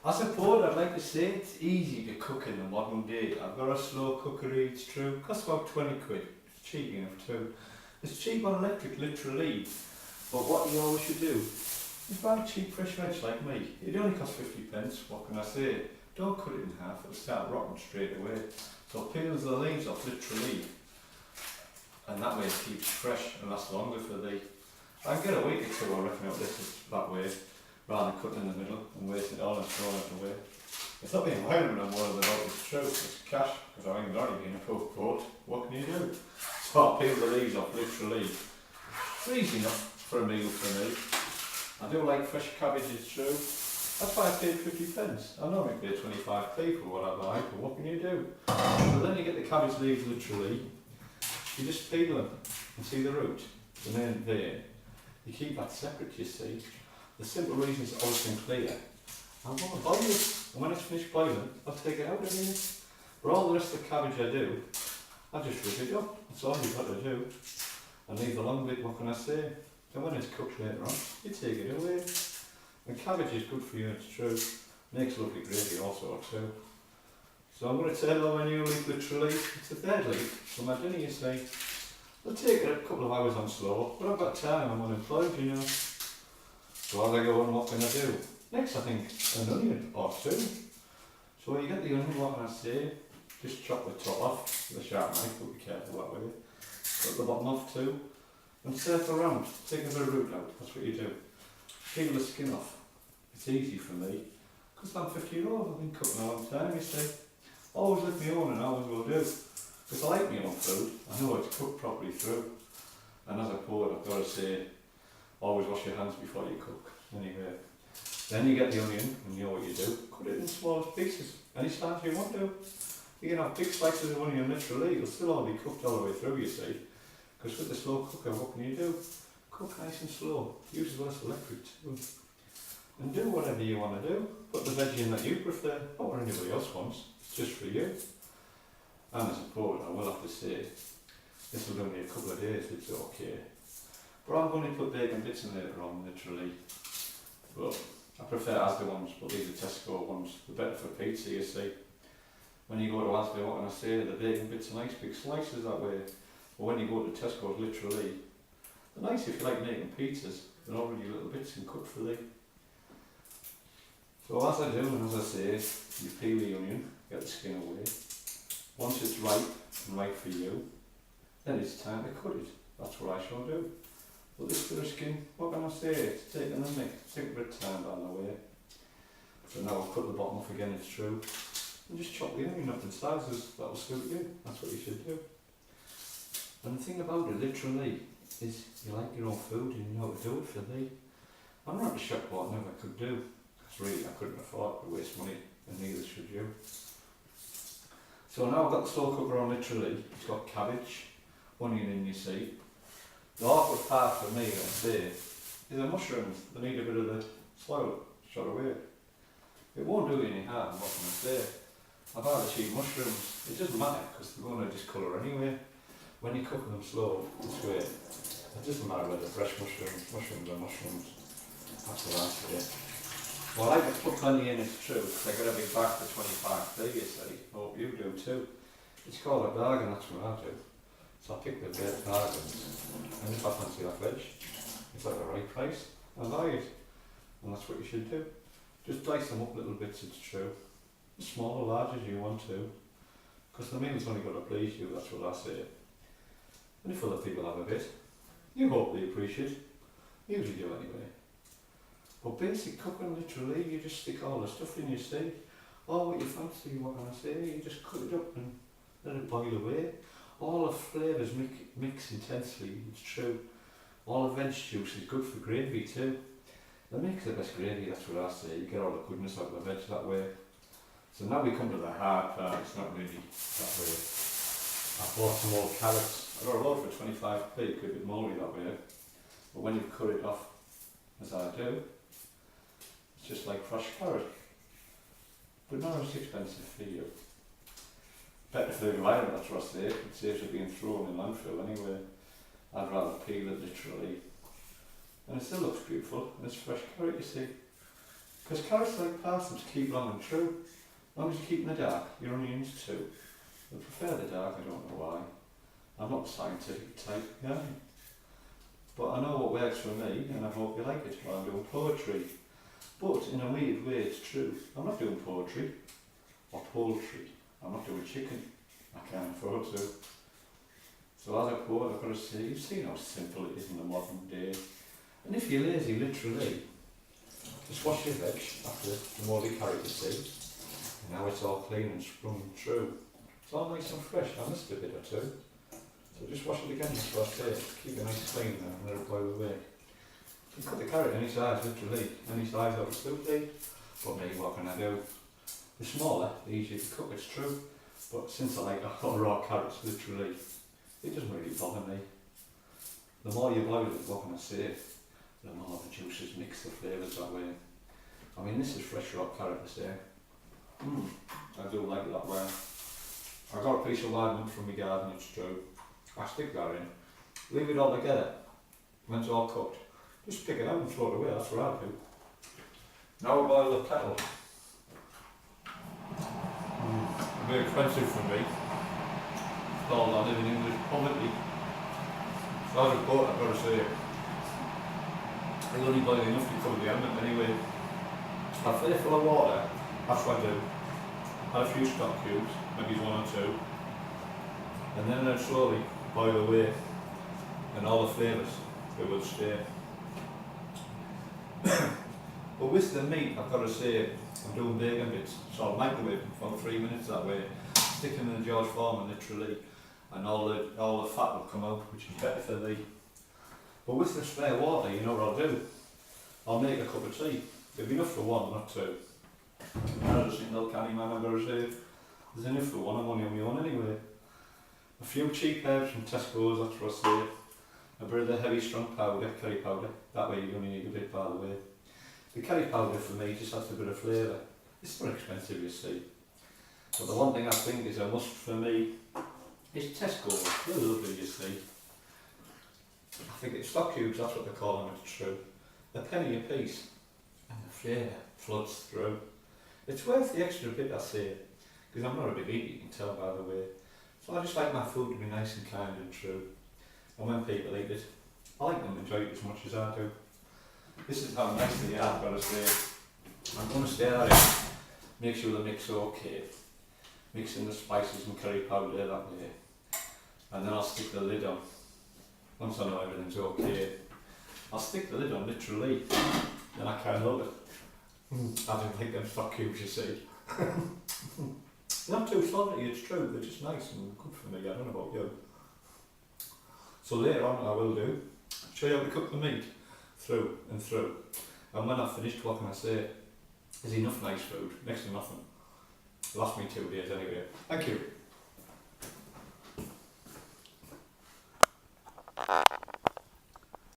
I suppose I'd like to say it's easy to cook in the modern day. I've got a slow cookery, it's true. Costs about 20 quid. It's cheap enough too. It's cheap on electric, literally. But what you always should do is buy cheap fresh veg like me. It only costs 50 pence, what can I say? Don't cut it in half, it'll start rotting straight away. So peel the leaves off, literally. And that way it keeps fresh and lasts longer for thee. I can get a week or two, I reckon, out this is that way, rather than cutting in the middle and wasting it all and throwing it away. It's not the environment I'm worried about, it's true, it's cash, because I ain't already been a cooked quote. What can you do? So I peel the leaves off, literally. It's easy enough for a meal for me. I do like fresh cabbage, it's true. That's why I paid 50 pence. I normally pay 25p for what I buy, but what can you do? So then you get the cabbage leaves, literally. You just peel them and see the root, the main vein. You keep that separate, you see. The simple reason is always been clear. I want to boil it, and when it's finished boiling, I'll take it out in a minute. For all the rest of the cabbage I do, I just rip it up. That's all you've got to do. And leave the long bit, what can I say? And when it's cooked later on, you take it away. And cabbage is good for you, it's true. Makes lovely gravy also too. So I'm going to turn on my new leaf, literally. It's the third leaf for my dinner, you see. It'll take a couple of hours on slow, but I've got time, I'm unemployed, you know. So as I go on, what can I do? Next I think an onion or two. So you get the onion, what can I say? Just chop the top off with a sharp knife, but be careful that way. Cut the bottom off too. And circle around, take a bit of root out, that's what you do. Peel the skin off. It's easy for me. Because I'm 50-year-old, I've been cooking a long time, you see. Always live my own and always will do. Because I like my own food, I know it's cooked properly through. And as a poet, I've got to say, always wash your hands before you cook. Anyway, then you get the onion, and you know what you do. Cut it in small pieces, any size you want to. You can have big slices of onion, literally, it'll still all be cooked all the way through, you see. Because with the slow cooker, what can you do? Cook nice and slow, use less electric too. And do whatever you want to do. Put the veg in that you prefer, not what anybody else wants, it's just for you. And as a poet, I will have to say, this will only a couple of days, it's okay. But I'm going to put bacon bits in later on, literally. But I prefer Asda ones, but these are Tesco ones. They're better for pizza, you see. When you go to Asda, what can I say? The bacon bits are nice big slices that way. But when you go to Tesco, literally, they're nice if you like making pizzas. They're already little bits and cut for thee. So as I do, and as I say, you peel the onion, get the skin away. Once it's ripe and right for you, then it's time to cut it. That's what I shall do. But this bit of skin, what can I say? It's taking a minute, take a bit of time down the way. So now I'll cut the bottom off again, it's true. And just chop the onion up in sizes, that'll suit you. That's what you should do. And the thing about it, literally, is you like your own food and you know how to do it for thee. I'm not shocked what I never could do. Because really, I couldn't afford to waste money, and neither should you. So now I've got the slow cooker on, literally. It's got cabbage, onion in, you see. The awkward part for me, I'd say, is the mushrooms. They need a bit of the soil shot away. It won't do you any harm, what can I say? I've had cheap mushrooms. It doesn't matter, because they're going to discolour anyway. When you cook them slow, this way, it doesn't matter whether fresh mushrooms are mushrooms. That's the answer there. Well, I like to put plenty in, it's true, because I got a big bag for 25p, you see. Hope you do too. It's called a bargain, that's what I do. So I pick the great bargains, and if I fancy that veg, it's at the right price, I buy it. And that's what you should do. Just dice them up little bits, it's true. As small or large as you want to. Because the meal's only got to please you, that's what I say. And if other people have a bit, you hope they appreciate it. Usually do anyway. But basic cooking, literally, you just stick all the stuff in, you see. Or what you fancy, what can I say? You just cut it up and let it boil away. All the flavours mix intensely, it's true. All the veg juice is good for gravy too. It makes the best gravy, that's what I say. You get all the goodness out of the veg that way. So now we come to the hard part, it's not really that way. I bought some old carrots. I got a load for 25p, it could be mouldy that way. But when you cut it off, as I do, it's just like fresh carrot. But not as expensive for you. Better for the environment, that's what I say. It saves it being thrown in landfill anyway. I'd rather peel it literally. And it still looks beautiful, and it's fresh carrot, you see. Because carrots like parsnips keep long and true. As long as you keep in the dark, your onions too. I prefer the dark, I don't know why. I'm not the scientific type, yeah. But I know what works for me, and I hope you like it while I'm doing poetry. But in a weird way, it's true. I'm not doing poetry or poultry. I'm not doing chicken. I can't afford to. So as a poet, I've got to say, you've seen how simple it is in the modern day. And if you're lazy, literally, just wash your veg after the moldy carrot you see. And now it's all clean and sprung true. It's all nice and fresh. I missed a bit or two. So just wash it again before I say it. Keep it nice clean now and let it boil away. You cut the carrot any size, literally. Any size of a soup leaf. But me, what can I do? The smaller, the easier to cook, it's true. But since I like all raw carrots, literally, it doesn't really bother me. The more you boil it, what can I say? The more the juices mix the flavours that way. I mean, this is fresh raw carrot, I say. I do like it that way. I got a piece of wild mint from my garden, it's true. I stick that in. Leave it all together. When it's all cooked, just pick it out and throw it away, that's what I do. Now I boil the kettle. A bit expensive for me. All I live in English poverty. So as a poet, I've got to say, I only boil enough to cover the element anyway. I fill it full of water, that's what I do. Add a few stock cubes, maybe one or two, and then I'd slowly boil away, and all the flavours, they will stay. But with the meat, I've got to say, I'm doing bacon bits, so I'll microwave them for 3 minutes that way, stick them in the George Foreman literally, and all the fat will come out, which is better for me. But with the spare water, you know what I'll do? I'll make a cup of tea. There'll be enough for one, not two. I'm not a single canny man, I've got to say. There's enough for one, I'm only on my own anyway. A few cheap herbs from Tesco's, that's what I say. A bit of the heavy strong powder, curry powder. That way you only need a bit, by the way. The curry powder for me just adds a bit of flavour. It's not expensive, you see. But the one thing I think is a must for me is Tesco's. They're lovely, you see. I think it's stock cubes, that's what they call them, it's true. A penny a piece. And the flavour floods through. It's worth the extra bit, I say. Because I'm not a big eater, you can tell by the way. So I just like my food to be nice and kind and true. And when people eat it, I like them to enjoy it as much as I do. This is how nice they are, I've got to say. I'm going to stir that in, make sure the mix is okay. Mix in the spices and curry powder that way. And then I'll stick the lid on. Once I know everything's okay, I'll stick the lid on literally. Then I can't help it. I don't like them stock cubes, you see. Not too salty, it's true, they're just nice and good for me, I don't know about you. So later on I will show you how to cook the meat through and through. And when I've finished, what can I say? There's enough nice food, next to nothing. It lasts me 2 days anyway. Thank you.